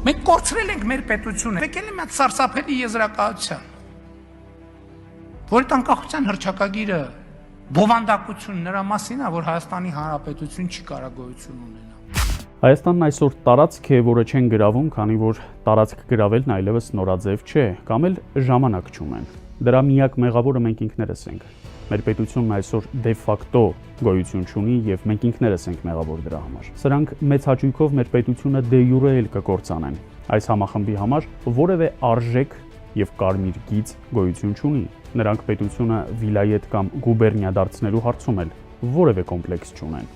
Մենք կորցրել ենք մեր պետությունը, եկել եմ այդ սարսափելի եզրակացության, որի անկախության հռչակագիրը բովանդակություն նրա մասին է, որ Հայաստանի Հանրապետություն չի կարող գոյություն ունենալ։ Հայաստանն այսօր տարածք է, որը չեն գրավում, քանի որ տարածք գրավելն այլևս նորաձև չէ, կամ էլ ժամանակ չունեն։ Դրա միակ մեղավորը մենք ինքներս ենք։ Մեր պետությունն այսօր դե ֆակտո գոյություն չունի եւ մենք ինքներս ենք մեղավոր դրա համար։ Սրանք մեծ հաճույքով մեր պետությունը դե յուրե էլ կկործանեն։ Այս համախմբի համար որևէ արժեք եւ կարմիր գիծ գոյություն չունի։ Նրանք պետությունը վիլայետ կամ գուբերնիա դարձնելու հարցում էլ որևէ կոմպլեքս չունեն։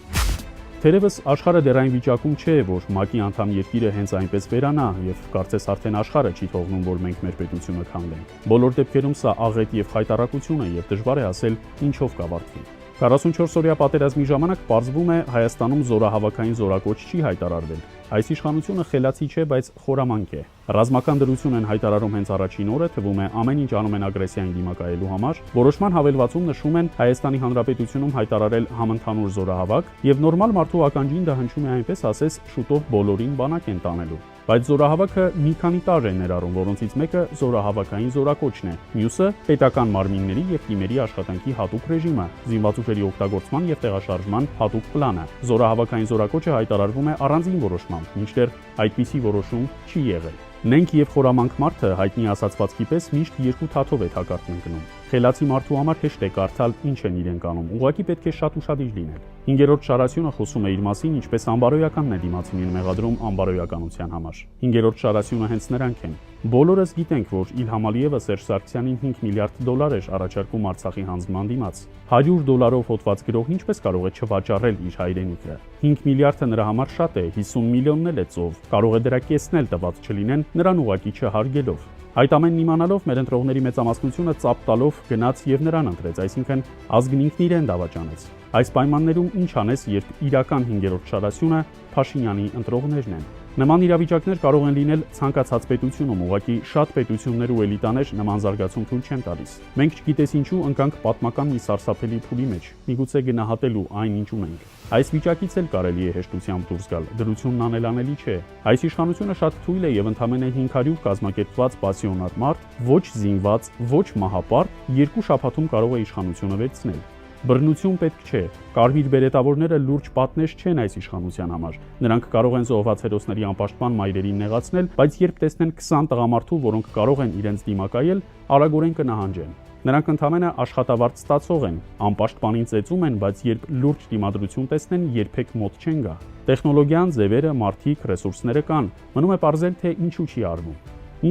Թերևս աշխարհը դեռ այն վիճակում չէ, որ ՄԱԿ-ի անդամ երկիրը հենց այնպես վերանա եւ կարծես արդեն աշխարհը չի թողնում, որ մենք մեր պետությունը քանդենք։ Բոլոր դեպքերում սա աղետ եւ խայտառակություն է եւ դժվար է ասել ինչով կավարտվի։ 44-օրյա պատերազմի ժամանակ պարզվում է Հայաստանում զորահավաքային զորակոչ չի հայտարարվել։ Այս իշխանությունը խելացի չէ, բայց խորամանկ է։ Ռազմական դրություն են հայտարարում հենց առաջին օրը, թվում է ամեն ինչ անում են ագրեսիային դիմակայելու համար։ Որոշման հավելվածում նշում են Հայաստանի Հանրապետությունում հայտարարել համընդհանուր զորահավաք եւ նորմալ մարդու ականջին դա հնչում է այնպես ասես շուտով բոլորին բանակ են տանելու։ Բայց զորահավաքը մի քանի տարր է ներառում, որոնցից մեկը զորահավաքային զորակոչն է, մյուսը պետական մարմինների եւ թիմերի աշխատանքի հատուկ ռեժիմը, զինված ուժերի օգտագործման եւ տեղաշարժման հատուկ պլանը։ Զորահավաքային զորակոչը հայտարարվում է առանձին որոշմամբ, մինչդեռ այդպիսի որոշում չի եղել։ Նենք եւ խորամանկ մարդը հայտնի ասացվածքի պես միշտ երկու թաթով է թակարդն ընկնում։ Խելացի մարդու համար հեշտ է կարդալ ինչ են իրենք անում, ուղղակի պետք է շատ ուշադիր լինել։ 5-րդ շարասյունը խոսում է իր մասին, ինչպես անբարոյականն է դիմացինին մեղադրում անբարոյականության համար։ 5-րդ շարասյունը հենց նրանք են։ Բոլորս գիտենք, որ Իլհամ Ալիևը Սերժ Սարգսյանին $5 միլիարդ էր առաջարկում Արցախի հանձնման դիմաց։ $100 հոդված գրողն ինչպես կարող է չվաճառել իր հայրենիքը։ 5 միլիարդը նրա համար շատ է, 50 միլիոնն էլ է ծով։ Կարող է դրա կեսն էլ տված չլինեն, նրան ուղղակի չհարգելով։ Այդ ամենն իմանալով մեր ընտրողների մեծամասնությունը ծափ տալով գնաց եւ նրան ընտրեց, այսինքն ազգն ինքն իրեն դավաճանեց։ Այս պայմաններում ինչ անես, երբ իրական 5-րդ շարասյունը Փաշինյանի ընտրողներն են։ Նման իրավիճակներ կարող են լինել ցանկացած պետությունում, ուղղակի շատ պետություններ ու էլիտաներ նման զարգացում թույլ չեն տալիս։ Մենք չգիտես ինչու ընկանք պատմական մի սարսափելի փուլի մեջ, միգուցե գնահատելու այն ինչ ունենք։ Այս վիճակից էլ կարելի է հեշտությամբ դուրս գալ, դրությունն անելանելի չէ։ Այս իշխանությունը շատ թույլ է եւ ընդամենը 500 կազմակերպված պասիոնար մարդ, ոչ զինված, ոչ մահապարտ, 2 շաբաթում կարող է իշխանությունը վերցնել։ Բռնություն պետք չէ։ Կարմիր բերետավորները լուրջ պատնեշ չեն այս իշխանության համար։ Նրանք կարող են զոհված հերոսների անպաշտպան մայրերին նեղացնել, բայց երբ տեսնեն 20 տղամարդու, որոնք կարող են իրենց դիմակայել, արագորեն կնահանջեն։ Նրանք ընդամենը աշխատավարձ ստացող են, անպաշտպանին ծեծում են, բայց երբ լուրջ դիմադրություն տեսնեն, երբեք մոտ չեն գա։ Տեխնոլոգիան, ձևերը, մարդիկ, ռեսուրսները կան։ Մնում է պարզել, թե ինչու չի արվում։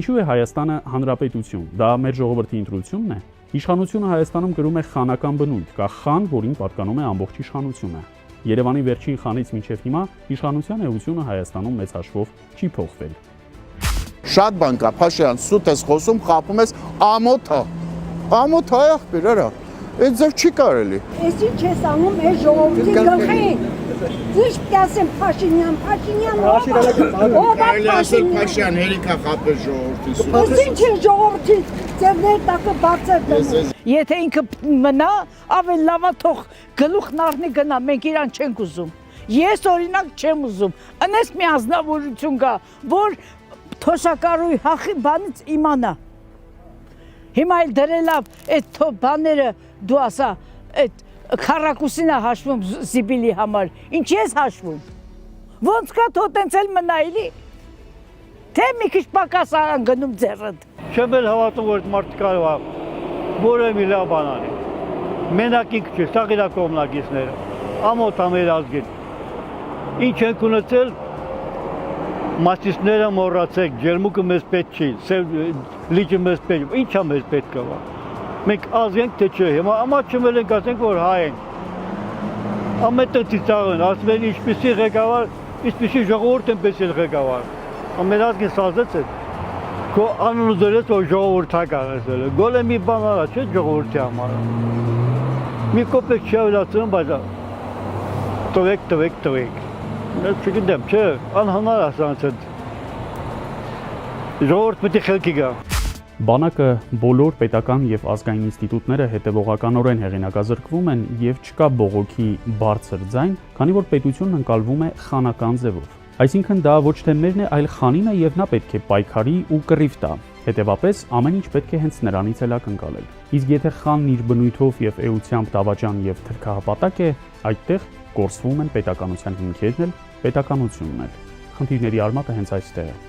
Ինչու է Հայաստանը հանրապետություն։ Դա մեր ժողովրդի ընտրությունն է։ Իշխանությունը Հայաստանում կրում է խանական բնույթ, կա խան, որին պատկանում է ամբողջ իշխանությունը։ Երևանի վերջին խանից մինչև հիմա իշխանության էությունը Հայաստանում մեծ հաշվով չի փոխվել։ Շատ բան կա, Փաշյան, սուտ ես խոսում, խաբում ես ամոթ է։ Ամոթ է ախպեր, արա։ Այդ ձև չի կարելի։ Ես ինչ ես անում այս ժողովրդի գլխին։ Ճիշտ կասեմ Փաշինյան, Կարելի ասել Փաշյան հերիքա խաբել ժողովրդի սուտ։ Ես ինչ է ժողովրդի ձևներ տակը բարձր դնում։ Եթե ինքը մնա, ավելի լավ է թող գլուխն առնի գնա, մենք իրան չենք ուզում։ Ես օրինակ չեմ ուզում։ Անես մի ազնվորություն կա, որ թոշակառուի հախի բանից իմանա։ Հիմա էլ դրելով այդ բաները դու ասա, այդ քառակուսին է հաշվում Սիբիլի համար, ինչ ես հաշվում, ոնց կա թո տենց էլ մնա էլի, թե մի քիչ պակաս արան գնում ձեռդ։ Չեմ էլ հավատում, որ այդ մարդը կարող է որևէ մի լավ բան անի, մենակ ինքը չէ, սա իր կողմնակիցները, ամոթ է մեր ազգին, ինչ ենք ունեցել, մասիսները մոռացեք, ջերմուկը մեզ պետք չի, լիճը մեզ պետք, ինչ է մեզ պետք է։ Մենք ազգ ենք, թե չէ, հիմա ամաչմել ենք, ասենք, որ հայ ենք։ Ամեն տեղ ծիծաղեն, ասում են ինչպիսի ղեկավար, ինչպիսի ժողովուրդ այնպես էլ ղեկավար։ Ամեն ազգին սազեց է։ Քո անունը դրեց, որ ժողովրդական ես։ Գոլե մի բան արա, չէ՞ ժողովրդի համար։ Մի կոպեկ չի ավելացնում, բայց տվեք։ Ես չգիտեմ, չէ, անհնար է սրանց հետ։ Ժողովուրդ պետք է խելքի գա։ Բանակը բոլոր պետական եւ ազգային ինստիտուտները հետևողականորեն հեղինակազրկվում են եւ չկա բողոքի բարձր ձայն, քանի որ պետությունն ընկալվում է խանական ձևով։ Այսինքն դա ոչ թե մերն է, այլ խանին է եւ նա պետք է պայքարի ու կռիվ տա։ Հետևաբար ամեն ինչ պետք է հենց նրանից էլ ակնկալել։ Իսկ եթե խանն իր բնույթով եւ էությամբ դավաճան եւ թրքահապատակ է, այդտեղ կորսվում են պետականության հիմքերն էլ, պետականությունն էլ։ Խնդիրների արմատը հենց այստեղ է։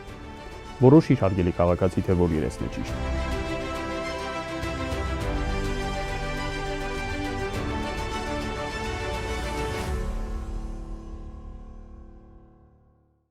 Որոշիր հարգելի քաղաքացի, թե որ երեսն է ճիշտ։